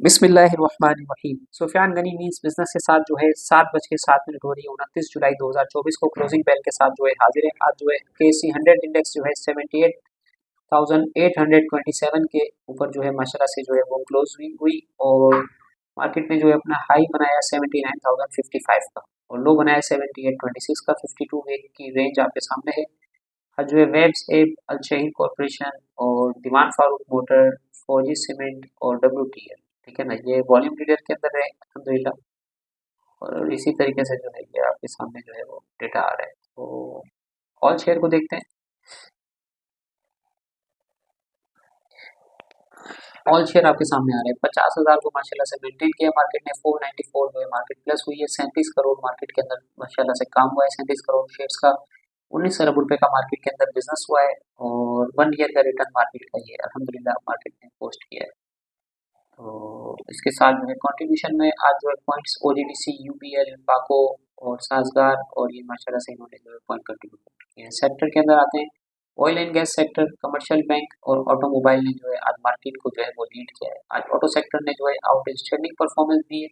बिस्मिल्लाहिर्रहमानिर्रहीम। Sufiyan Ghani means business के साथ जो है 7:07 हो रही है 29 जुलाई 2024 को क्लोजिंग बेल के साथ जो है हाजिर है। आज जो है KC 100 इंडेक्स जो है 78,827 के ऊपर जो है माशाल्लाह से जो है वो क्लोज हुई और मार्केट में जो है अपना हाई बनाया 79,055 का और लो बनाया 78.26 का। 52 वीक की रेंज आपके सामने है। आज जो है वेब्स एब अल शहीद कॉरपोरेशन और दीवान फारूक मोटर, फौजी सीमेंट और WTL, ठीक है ना, ये वॉल्यूम लीडर के अंदर है अल्हम्दुलिल्लाह। और इसी तरीके से जो है ये आपके सामने जो है वो डेटा आ रहा है। तो ऑल शेयर को देखते हैं। ऑल शेयर आपके सामने आ रहे हैं। 50,000 को माशाल्लाह से मेंटेन किया मार्केट ने। 494 जो है मार्केट प्लस हुई है। 37 करोड़ मार्केट के अंदर माशाल्लाह से काम हुआ है। 37 करोड़ शेयर्स का 19 अरब रुपए का मार्केट के अंदर बिजनेस हुआ है और 1 ईयर का रिटर्न मार्केट का ये अल्हम्दुलिल्लाह मार्केट ने पोस्ट किया है। तो इसके साथ जो है कंट्रीब्यूशन में आज जो है पॉइंट्स OGDC, UPL, पाको और साजगार और ये माशाल्लाह से इन्होंने जो है पॉइंट कंट्रीब्यूट किए हैं। सेक्टर के अंदर आते हैं। Oil and gas sector, commercial bank और ऑटोमोबाइल ने जो है आज मार्केट को जो है वो लीड किया है। आज ऑटो सेक्टर ने जो है आउटस्टैंडिंग परफॉर्मेंस दी है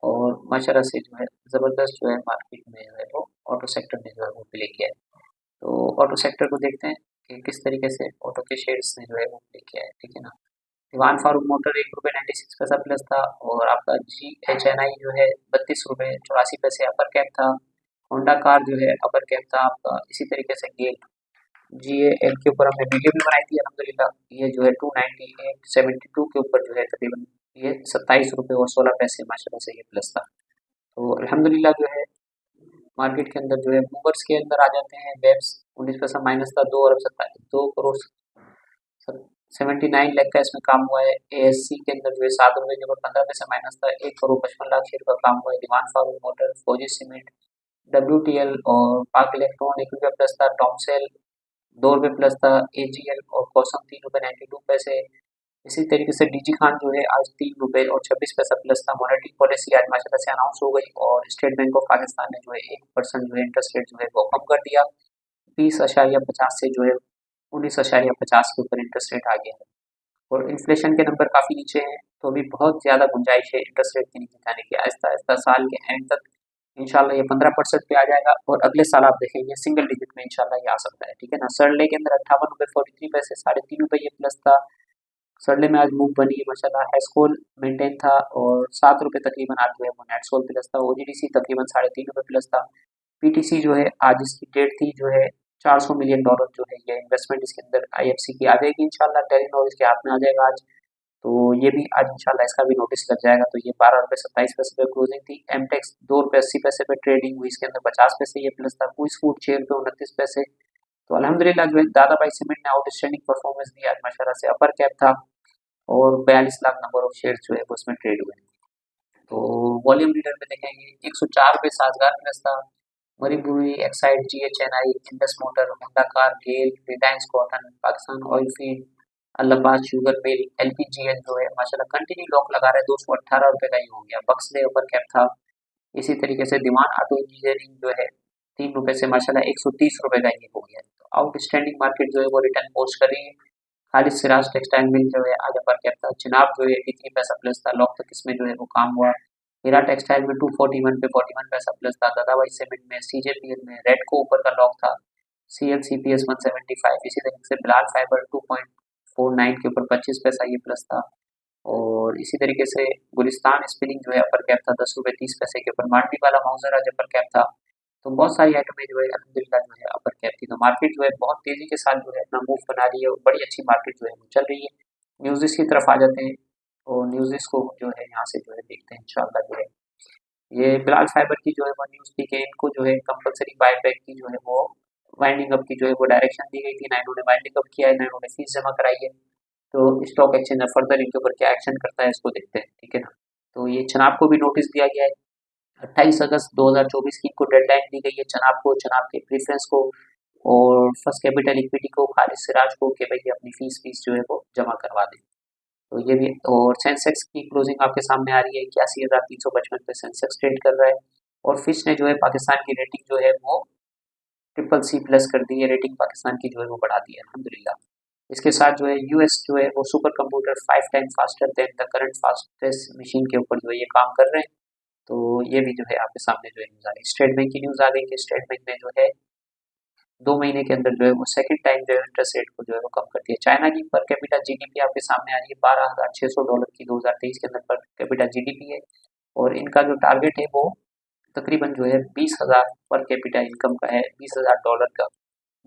और माशाल्लाह से जो है ज़बरदस्त जो है मार्केट में जो है वो ऑटो सेक्टर ने जो है वो प्ले किया है। तो ऑटो सेक्टर को देखते हैं कि किस तरीके से ऑटो के शेयर्स ने जो है वो प्ले किया है, ठीक है ना। दीवान फारूक मोटर ₹1.96 प्लस था और आपका GHNI जो है ₹32.84 अपर कैप था। होंडा कार जो है अपर कैप था आपका। इसी तरीके से गेल GAL के ऊपर हमने वीडियो भी बनाई थी अल्हम्दुलिल्लाह। ये जो है 298.72 के ऊपर जो है तकरीबन ये ₹27.16 माशाल्लाह से ये प्लस था। तो अल्हम्दुलिल्लाह जो है मार्केट के अंदर जो है मूवर्स के अंदर आ जाते हैं। वेब्स 19% माइनस था। 2 करोड़ 79 लाख का इसमें काम हुआ है। ASC के अंदर जो है ₹7 के ऊपर 15 पैसे माइनस था। 1 करोड़ 55 लाख शेयर का काम हुआ है। दीवान फारूक मोटर, फौजी सीमेंट, WTL और पाक इलेक्ट्रॉन 1 रुपया प्लस था। टॉमसेल ₹2 प्लस था। AGL और कॉसम ₹3.92। इसी तरीके से DG खान जो है आज ₹3.26 प्लस था। मॉनेटरी पॉलिसी आज माशाल्लाह से अनाउंस हो गई और स्टेट बैंक ऑफ पाकिस्तान ने जो है 1% जो है इंटरेस्ट रेट जो है वो कम कर दिया। 20.50 से जो है 19.50 के ऊपर इंटरेस्ट रेट आ गया है और इन्फ्लेशन के नंबर काफ़ी नीचे हैं। तो अभी बहुत ज़्यादा गुंजाइश है इंटरेस्ट रेट के नीचे जाने की। आहिस्ता आहिस्ता साल के एंड तक इंशाल्लाह ये 15% पे आ जाएगा और अगले साल आप देखेंगे सिंगल डिजिट में इंशाल्लाह ये आ सकता है, ठीक है ना। सरले के अंदर ₹58.43 ₹3.5 प्लस था। सरले में आज मूव बनी है माशाल्लाह। हेस्कोल मेंटेन था और ₹7 तकरीबन आज जो है वो नेट सोल प्लस था। OGDC तकरीबन ₹3.5 प्लस था। PTC जो है आज इसकी डेट थी जो है $400 मिलियन जो है ये इन्वेस्टमेंट इसके अंदर IFC की आ जाएगी इंशाल्लाह। टेलीनॉर इसके हाथ में आ जाएगा आज। तो ये भी आज इंशाल्लाह इसका भी नोटिस लग जाएगा। तो ये ₹12.27 पे क्लोजिंग थी। एमटेक्स ₹2.80 पे ट्रेडिंग हुई। इसके अंदर 50 पैसे ये प्लस था। क्विस फूड ₹6.29। तो अल्हम्दुलिल्लाह जो है दादा भाई सीमेंट ने आउटस्टैंडिंग परफॉर्मेंस दी आज माशाल्लाह से। अपर कैप था और 42 लाख नंबर ऑफ शेयर जो है वो उसमें ट्रेड हुए। तो वॉल्यूम लीडर में देखेंगे 104 पे साजगार प्लस था। मरीबुरी, Exide, GHNI, Indus motor, Honda car, गेल, रिलायंस कॉटन, पाकिस्तान ऑयल फीड, अल्लाबाद शुगर मिल, LPGL जो है माशाल्लाह कंटिन्यू लॉक लगा रहे। ₹218 का ये हो गया। बक्सले अपर कैप था। इसी तरीके से दीवान ऑटो इंजीनियरिंग जो है ₹3 से माशाल्लाह ₹130 का ये हो गया। तो आउटस्टैंडिंग मार्केट जो है वो रिटर्न पोस्ट कर रही है। खालिद सिराज टेक्सटाइल मिल जो है आज अपर कैप था। चिनाब जो है 83 पैसा प्लस था। लॉक तक इसमें जो है वो काम हुआ। हीरा टेक्सटाइल में 241 पे 41 पैसा प्लस था। दादाबाई सीमेंट में, CJPL में, रेडको ऊपर का लॉक था। CLCPS 175। इसी तरीके से बिलाल फाइबर 2.49 के ऊपर 25 पैसा ये प्लस था। और इसी तरीके से गुलिस्तान स्पिनिंग जो है अपर कैप था ₹10.30 के ऊपर। मांडवी वाला मौजर आज अपर कैप था। तो बहुत सारी आइटमें जो है अल्हम्दुलिल्लाह जो है अपर कैप थी। तो मार्केट जो है बहुत तेजी के साथ जो है अपना मूव बना रही है और बड़ी अच्छी मार्केट जो है वो चल रही है। न्यूज़ की तरफ आ जाते हैं और न्यूज़ को जो है यहाँ से जो है देखते हैं इंशाल्लाह जो है ये बिलाल फाइबर की जो है वो न्यूज़ थी कि इनको जो है कंपलसरी बायबैक की जो है वो वाइंडिंग अप की जो है वो डायरेक्शन दी गई थी। ना इन्होंने वाइंडिंग अप किया है ना इन्होंने फीस जमा कराई है। तो स्टॉक एक्सचेंज फर्दर इनके ऊपर क्या एक्शन करता है इसको देखते हैं, ठीक है ना। तो ये चनाब को भी नोटिस दिया गया है। 28 अगस्त 2024 की इनको डेडलाइन दी गई है चनाब को, चनाब के प्रेफरेंस को और फर्स्ट कैपिटल इक्विटी को, खालिद सिराज को कि भाई अपनी फीस जो है वो जमा करवा दें। तो ये भी। और सेंसेक्स की क्लोजिंग आपके सामने आ रही है। 81,355 पे सेंसेक्स ट्रेड कर रहा है और फिच ने जो है पाकिस्तान की रेटिंग जो है वो CCC+ कर दी है। रेटिंग पाकिस्तान की जो है वो बढ़ा दी है अल्हम्दुलिल्लाह। इसके साथ जो है यूएस जो है वो super computer 5 time faster than the current fastest machine के ऊपर जो है ये काम कर रहे हैं। तो ये भी जो है आपके सामने जो है न्यूज़ आ रही है। स्टेट बैंक की न्यूज़ आ गई कि स्टेट बैंक ने जो है 2 महीने के अंदर जो है वो सेकंड टाइम जो है इंटरेस्ट रेट को जो है वो कम कर दिया। चाइना की पर कैपिटा जीडीपी आपके सामने आ रही है $12,600 की 2023 के अंदर पर कैपिटा जीडीपी है। और इनका जो टारगेट है वो तकरीबन जो है 20,000 पर कैपिटा इनकम का है, $20,000 का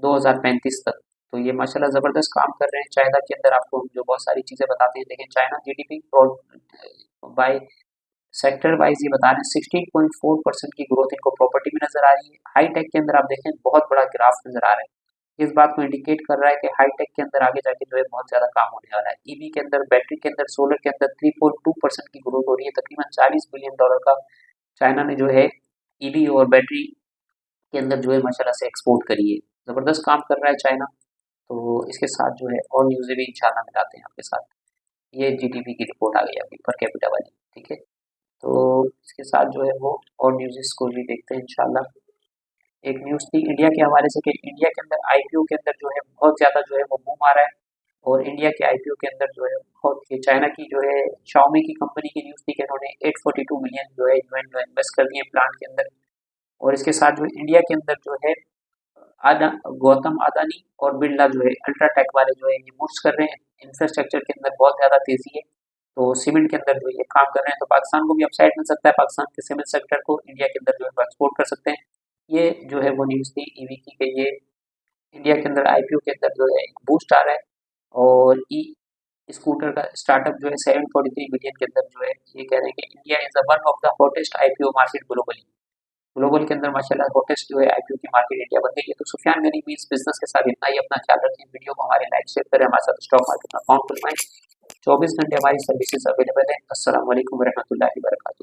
2035 तक। तो ये माशाल्लाह ज़बरदस्त काम कर रहे हैं। चाइना के अंदर आपको हम जो बहुत सारी चीज़ें बताते हैं, देखें China GDP by sector wise ये बता रहे हैं 16.4% की ग्रोथ इनको प्रॉपर्टी में नजर आ रही है। हाई टेक के अंदर आप देखें बहुत बड़ा ग्राफ नजर आ रहा है, इस बात को इंडिकेट कर रहा है कि हाई टेक के अंदर आगे जाके जो है बहुत ज्यादा काम होने वाला है। ईवी के अंदर, बैटरी के अंदर, सोलर के अंदर 3.2% की ग्रोथ हो रही है। तकरीबन $40 बिलियन का चाइना ने जो है ईवी और बैटरी के अंदर जो है माशाल्लाह से एक्सपोर्ट करी है। जबरदस्त काम कर रहा है चाइना। तो इसके साथ जो है और न्यूज़ें भी इंशाल्लाह मिलाते हैं आपके साथ। ये जीडीपी की रिपोर्ट आ गई आपकी पर कैपिटा वाली, ठीक है। तो इसके साथ जो है वो और न्यूज़ को भी देखते हैं इंशाल्लाह। एक न्यूज़ थी इंडिया के हवाले से कि इंडिया के अंदर आईपीओ के अंदर जो है बहुत ज़्यादा जो है वो बूम आ रहा है। और इंडिया के आईपीओ के अंदर जो है बहुत, ये चाइना की जो है शाओमी की कंपनी की न्यूज़ थी कि इन्होंने 842 मिलियन जो है यूएन जो इन्वेस्ट कर दिए प्लांट के अंदर। और इसके साथ जो इंडिया के अंदर जो है आदा गौतम अदानी और बिरला जो है अल्ट्राटेक वाले जो है ये मूव्स कर रहे हैं। इंफ्रास्ट्रक्चर के अंदर बहुत ज़्यादा तेज़ी है। तो सीमेंट के अंदर जो ये काम कर रहे हैं, तो पाकिस्तान को भी अपसाइड मिल सकता है। पाकिस्तान के सीमेंट सेक्टर को इंडिया के अंदर जो है एक्सपोर्ट कर सकते हैं। ये जो है वो न्यूज़ थी ईवी की कि ये इंडिया के अंदर आईपीओ के अंदर जो है एक बूस्ट आ रहा है। और ई स्कूटर का स्टार्टअप जो है 743 बिलियन के अंदर जो है ये कह रहे हैं कि India is one of the hottest IPO market globally. Global के अंदर माशाल्लाह हॉटेस्ट जो है आईपीओ की मार्केट इंडिया बन गई है। तो सुफियान गनी भी इस बिजनेस के साथ इतना ही। अपना ख्याल रखें, वीडियो को हमारे लाइक शेयर करें, हमारे साथ स्टॉक मार्केट में अकाउंट खुलवाएं। 24 घंटे हमारी सर्विसेज अवेलेबल है। अस्सलाम वालेकुम रहमतुल्लाहि व बरकातुहू।